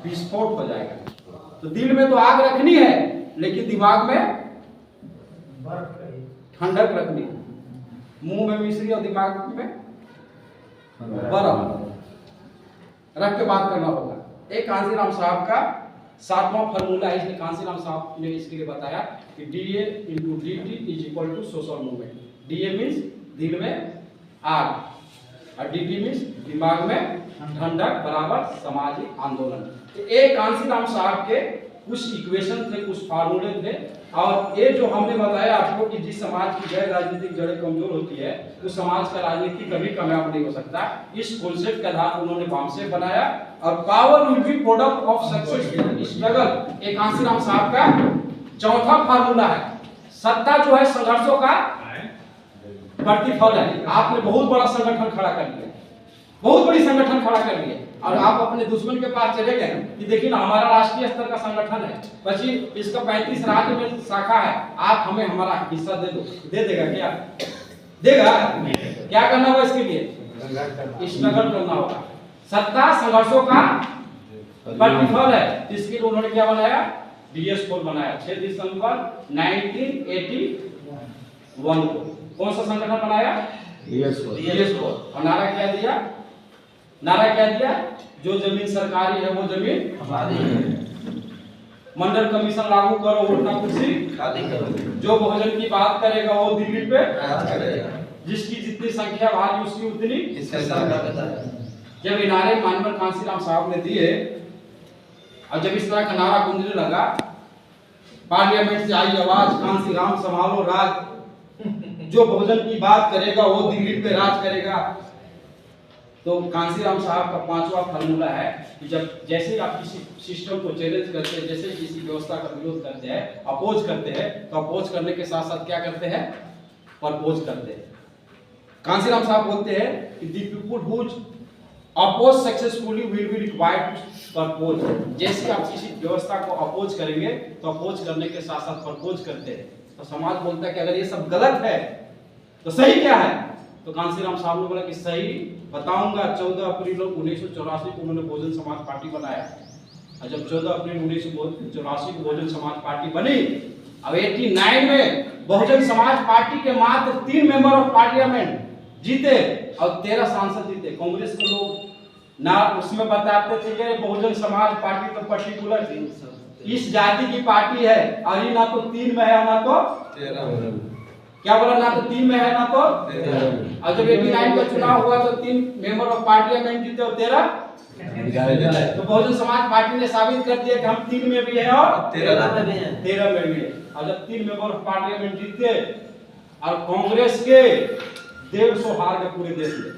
विस्फोट हो जाएगा। तो दिल में तो आग रखनी है, लेकिन दिमाग में ठंडक रखनी है। मुंह में मिश्री और दिमाग में बर्फ रख के बात करना होगा। एक कांसीराम साहब का 7वां फार्मूला है, इसलिए कांसीराम साहब ने इसके लिए बताया कि DA × DT is equal to social movement. DA means दिल में आग और DT मीन्स दिमाग में ठंडक बराबर सामाजिक आंदोलन। तो एक कांसीराम साहब के कुछ इक्वेशन थे, कुछ फार्मूले थे, और ये जो हमने बताया आपको कि जिस समाज की गैर राजनीतिक जड़ें कमजोर होती है उस समाज का राजनीति कभी कामयाब नहीं हो सकता। इस कॉन्सेप्ट के आधार पर उन्होंने बामसे बनाया। और power will be product of successful struggle एक कांसीराम साहब का चौथा फार्मूला है। सत्ता जो है संघर्षों का प्रतिफल है। आपने बहुत बड़ा संगठन खड़ा कर लिया, बहुत बड़ी संगठन खड़ा कर लिया, और आप अपने दुश्मन के पास चले गए कि देखिए ना हमारा राष्ट्रीय स्तर का संगठन है, बची इसका 35 राज्य में शाखा है, आप हमें हमारा हिस्सा दे दो। दे देगा क्या? देगा? क्या करना होगा इसके लिए? स्ट्रगल करना होगा। सत्ता संघर्षों का प्रतिफल है। इसके लिए उन्होंने क्या बनाया? DS4 बनाया 6 दिसंबर 1981 को। कौन सा संगठन बनाया? DS4। और नारा क्या दिया? नारा क्या दिया? जो जमीन सरकारी है वो जमीन हमारी है। मंडल कमीशन लागू करो, उल्टा कुर्सी खाली करो। जो बहुजन की बात करेगा वो दिल्ली पे राज करेगा। जिसकी जितनी संख्या भारी उसकी उतनी इसका। जब ये नारे मानवर कांसीराम साहब ने दिए और जब इस तरह का नारा गूंजने लगा, पार्लियामेंट से आई आवाज कांसीराम संभालो राज, जो बहुजन की बात करेगा वो दिल्ली पे राज करेगा। तो कांसीराम साहब का 5वां फार्मूला है कि जब जैसे आप किसी सिस्टम को चैलेंज करते हैं, जैसे किसी व्यवस्था का विरोध करते हैं, अपोज करते हैं, तो अपोज करने के साथ साथ क्या करते हैं? परपोज करते हैं। कांसीराम साहब बोलते हैं कि the people who oppose successfully will be required to purpose. जैसे आप किसी व्यवस्था को अपोज करेंगे तो अपोज करने के साथ साथ परपोज करते हैं। तो समाज बोलता है कि अगर ये सब गलत है तो सही क्या है? तो कांसीराम साहब ने बोला कि सही बताऊंगा। 14 अप्रैल 1984 को उन्होंने बहुजन समाज पार्टी बनाया। और जब 14 अप्रैल 1984 को बहुजन समाज पार्टी बनी, अब 89 में बहुजन समाज पार्टी के मात्र 3 मेंबर ऑफ पार्लियामेंट जीते और 13 सांसद जीते। कांग्रेस के लोग ना उसमें बताते थे कि बहुजन समाज पार्टी तो पर्टिकुलर इस जाति की पार्टी है और ये ना तो 3 में है ना तो 13 में। क्या बोला? ना तो 3 में है ना तो 13। और जब 89 का चुनाव हुआ तो 3 मेंबर ऑफ पार्लियामेंट जीते और 13 तो बहुजन समाज पार्टी ने साबित कर दिया कि हम 3 में भी है और 13 में भी है। और जब 3 मेंबर ऑफ पार्लियामेंट जीते और कांग्रेस के 150 हार गए पूरे देश में।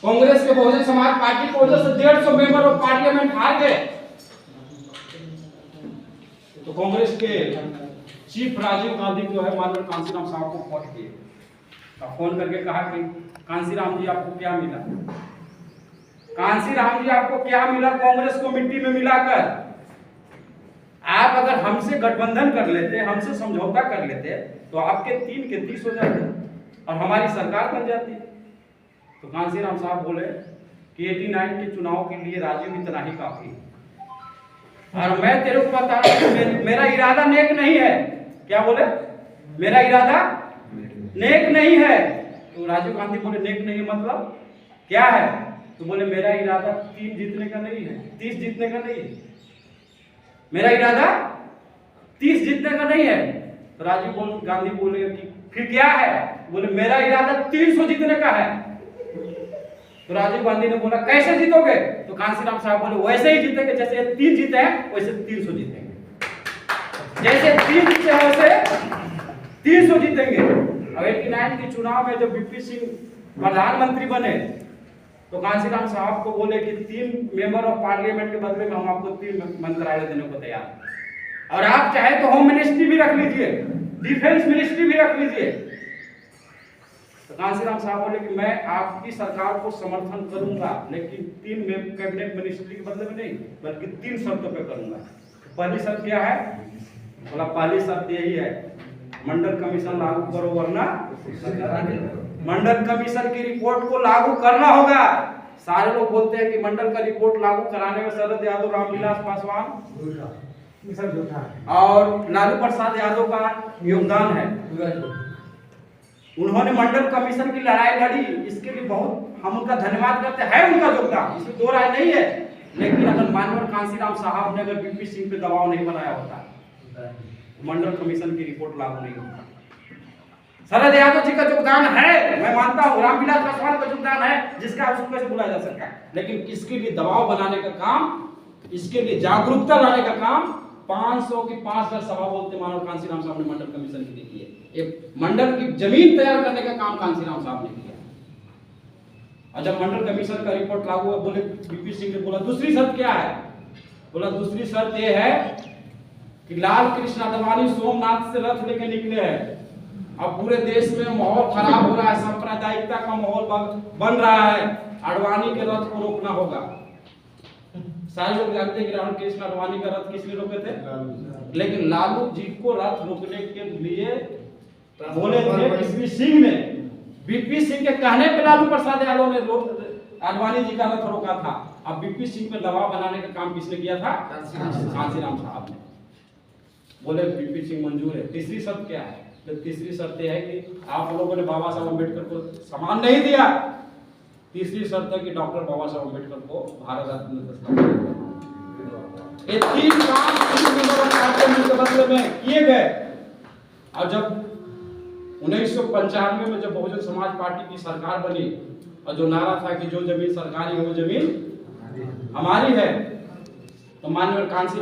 कांग्रेस के बहुजन समाज पार्टी की वजह से 150 मेंबर ऑफ पार्लियामेंट हार गए। तो कांग्रेस के चीफ राजीव गांधी जो है माननीय कांसीराम साहब को फोन किए, फोन करके कहा कि कांसीराम जी आपको क्या मिला? कांसीराम जी आपको क्या मिला? कांग्रेस को मिट्टी में मिलाकर आप अगर हमसे गठबंधन कर लेते, हमसे समझौता कर लेते तो आपके 3 के 30 हो जाते और हमारी सरकार बन जाती। तो कांसीराम साहब बोले कि 89 के चुनाव के लिए राजीव इतना ही काफी, और मैं तेरे को बता रहा हूं मेरा इरादा नेक नहीं है। क्या बोले? मेरा इरादा नेक नहीं है। तो राजीव गांधी बोले नेक नहीं मतलब क्या है? तो बोले मेरा इरादा 3 जीतने का नहीं है, 30 जीतने का नहीं है। मेरा इरादा 30 जीतने का नहीं है। तो राजीव गांधी बोले कि फिर क्या है? बोले मेरा इरादा 300 जीतने का है। तो राजीव गांधी ने बोला कैसे जीतोगे? तो कांसीराम साहब बोले वैसे ही जीतेंगे जैसे 3 जीते हैं वैसे 300 जीतेंगे। जैसे 3 जीते हैं वैसे 300 जीतेंगे। अब 89 के चुनाव में जब VP सिंह प्रधानमंत्री बने तो कांसीराम साहब को बोले कि 3 मेंबर ऑफ पार्लियामेंट के बदले में हम आपको 3 मंत्रालय देने को तैयार हैं, और आप चाहे तो होम मिनिस्ट्री भी रख लीजिए, डिफेंस मिनिस्ट्री भी रख लीजिए। तो कांसीराम साहब बोले कि मैं आपकी सरकार को समर्थन करूंगा, लेकिन 3 कैबिनेट मिनिस्ट्री के बदले में नहीं बल्कि 3 शर्तों पे करूंगा। पहली शर्त क्या है? बोला पहली शर्त यही है मंडल कमीशन लागू करो वरना मंडल कमीशन की रिपोर्ट को लागू करना होगा। सारे लोग बोलते हैं कि मंडल का रिपोर्ट लागू कराने में शरद यादव, रामविलास पासवान और लालू प्रसाद यादव का योगदान है। उन्होंने मंडल कमीशन की लड़ाई लड़ी, इसके लिए बहुत हम उनका धन्यवाद करते हैं, उनका योगदान, इसमें दो राय नहीं है। लेकिन अगर माननीय कांसीराम साहब ने अगर बीपी सिंह पे दबाव नहीं बनाया होता, मंडल कमीशन की रिपोर्ट लागू नहीं होता। शरद यादव जी का योगदान है, मैं मानता हूँ, रामविलास पासवान का योगदान है, जिसका उसको कैसे बुलाया जा सकता है। लेकिन इसके लिए दबाव बनाने का काम, इसके लिए जागरूकता लाने का काम 500 की 5000 सभा बोलते मानव कांसीराम साहब ने मंडल कमीशन की की है। ये मंडल की जमीन तैयार करने का काम कांसीराम साहब ने किया। और जब मंडल कमीशन का रिपोर्ट लागू हुआ, बोले बीपी सिंह ने बोला दूसरी शर्त क्या है, बोला दूसरी शर्त ये है कि लाल कृष्ण आडवाणी सोमनाथ से रथ लेके निकले हैं। अब पूरे देश में माहौल खराब हो रहा है, सांप्रदायिकता का माहौल बन रहा है, आडवाणी के रथ को रोकना होगा। सारे लोग जानते हैं कि राहुल कृष्ण आडवाणी का रथ किस लिए रोके थे, लेकिन लालू जी को रथ रोकने के लिए बोले थे बीपी सिंह ने। बीपी सिंह के कहने पे लालू प्रसाद यादव ने आडवाणी जी का रथ रोका था। अब बीपी सिंह पे दबाव बनाने का काम किसने किया था, कांसीराम साहब ने। बोले बीपी सिंह मंजूर है। तीसरी शर्त क्या है, तो तीसरी शर्त यह है कि आप लोगों ने बाबा साहब अम्बेडकर को सम्मान नहीं दिया। तीसरी शर्त है कि डॉक्टर बाबा साहब अम्बेडकर को भारत रत्न ये 3 काम के बदले में किए गए। और जब 1995 में जब बहुजन समाज पार्टी की सरकार बनी और जो नारा था कि जो जमीन सरकारी है वो जमीन हमारी है, तो माननीय कांसी